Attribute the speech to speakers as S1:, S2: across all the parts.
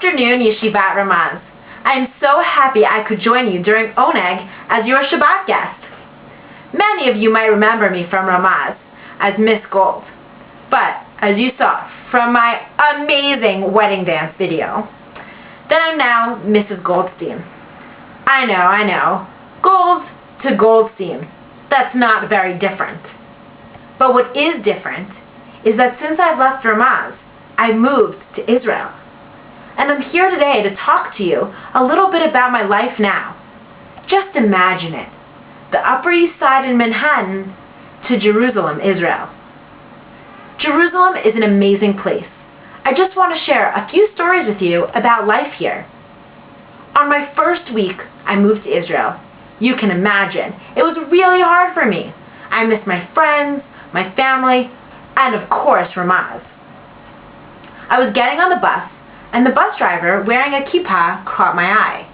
S1: afternoon, Yeshivat Ramaz. I am so happy I could join you during Oneg as your Shabbat guest. Many of you might remember me from Ramaz as Miss Gold, but as you saw from my amazing wedding dance video, that I'm now Mrs. Goldstein. I know, Gold to Goldstein. That's not very different. But what is different is that since I've left Ramaz, I've moved to Israel. And I'm here today to talk to you a little bit about my life now. Just imagine it. The Upper East Side in Manhattan to Jerusalem, Israel. Jerusalem is an amazing place. I just want to share a few stories with you about life here. On my first week, I moved to Israel. You can imagine, it was really hard for me. I missed my friends, my family, and of course, Ramaz. I was getting on the bus, and the bus driver, wearing a kippah, caught my eye.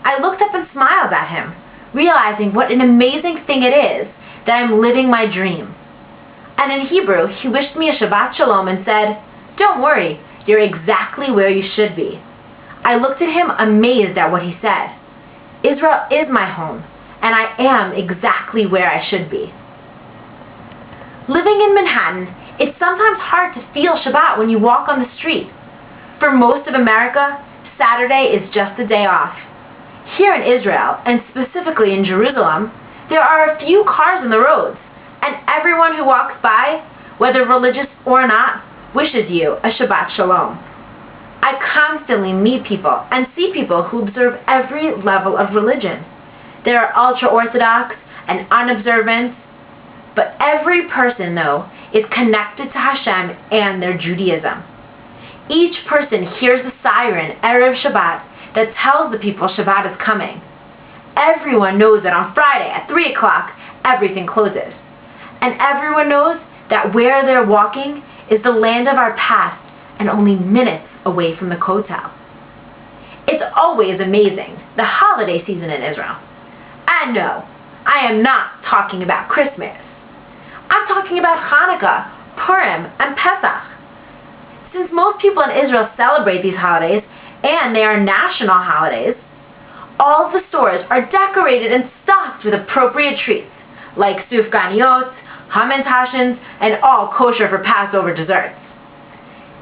S1: I looked up and smiled at him, realizing what an amazing thing it is that I'm living my dream. And in Hebrew, he wished me a Shabbat Shalom and said, "Don't worry, you're exactly where you should be." I looked at him amazed at what he said. Israel is my home, and I am exactly where I should be. Living in Manhattan, it's sometimes hard to feel Shabbat when you walk on the street. For most of America, Saturday is just a day off. Here in Israel, and specifically in Jerusalem, there are a few cars on the roads, and everyone who walks by, whether religious or not, wishes you a Shabbat Shalom. I constantly meet people and see people who observe every level of religion. There are ultra-Orthodox and unobservant, but every person, though, is connected to Hashem and their Judaism. Each person hears the siren Erev Shabbat that tells the people Shabbat is coming. Everyone knows that on Friday at 3 o'clock, everything closes. And everyone knows that where they're walking is the land of our past and only minutes away from the Kotel. It's always amazing, the holiday season in Israel. And no, I am not talking about Christmas. I'm talking about Hanukkah, Purim, and Pesach. Since most people in Israel celebrate these holidays, and they are national holidays, all of the stores are decorated and stocked with appropriate treats, like sufganiyot, hamantaschens, and all kosher for Passover desserts.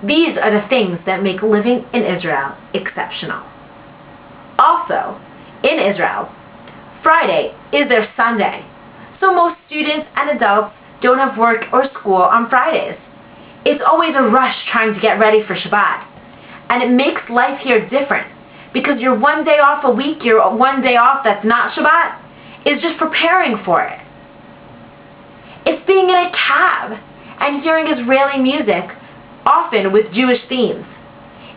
S1: These are the things that make living in Israel exceptional. Also, in Israel, Friday is their Sunday, so most students and adults don't have work or school on Fridays. It's always a rush trying to get ready for Shabbat, and it makes life here different, because your one day off a week, your one day off that's not Shabbat, is just preparing for it. It's being in a cab and hearing Israeli music, often with Jewish themes.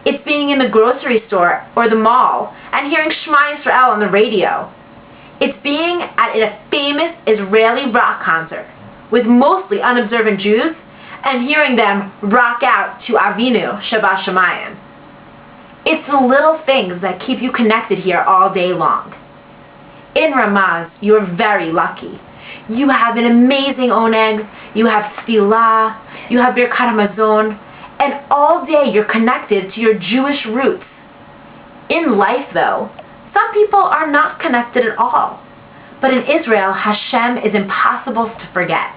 S1: It's being in the grocery store or the mall and hearing Shema Yisrael on the radio. It's being at a famous Israeli rock concert with mostly unobservant Jews and hearing them rock out to Avinu Shabbat Shemayim. It's the little things that keep you connected here all day long. In Ramaz, you're very lucky. You have an amazing Oneg, you have Tfilah, you have Birkat Hamazon, and all day you're connected to your Jewish roots. In life, though, some people are not connected at all. But in Israel, Hashem is impossible to forget.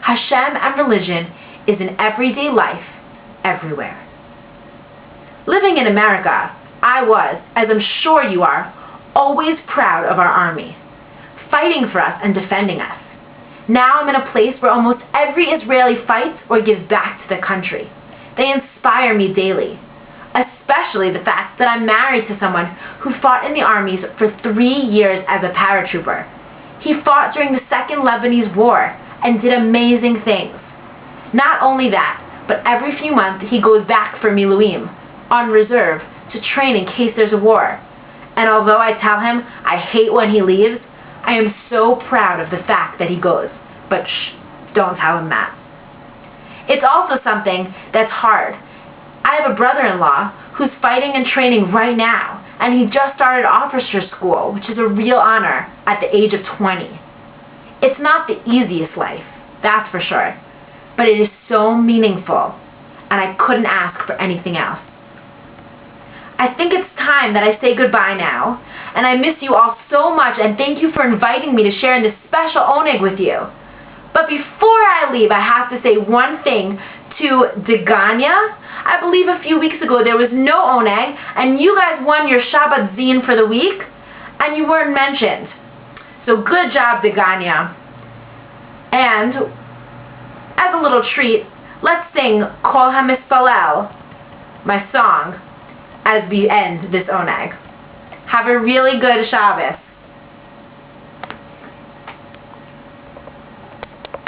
S1: Hashem and religion is in everyday life, everywhere. Living in America, I was, as I'm sure you are, always proud of our army, fighting for us and defending us. Now I'm in a place where almost every Israeli fights or gives back to the country. They inspire me daily, especially the fact that I'm married to someone who fought in the armies for 3 years as a paratrooper. He fought during the Second Lebanese War and did amazing things. Not only that, but every few months he goes back for Miluim, on reserve, to train in case there's a war. And although I tell him I hate when he leaves, I am so proud of the fact that he goes. But shh, don't tell him that. It's also something that's hard. I have a brother-in-law who's fighting and training right now, and he just started officer school, which is a real honor, at the age of 20. It's not the easiest life, that's for sure, but it is so meaningful, and I couldn't ask for anything else. I think it's time that I say goodbye now, and I miss you all so much, and thank you for inviting me to share in this special oneg with you. But before I leave, I have to say one thing to Degania. I believe a few weeks ago there was no oneg, and you guys won your Shabbat zine for the week, and you weren't mentioned. So good job, Degania. And as a little treat, let's sing Kol HaMispalel, my song, as we end this oneg. Have a really good Shabbos.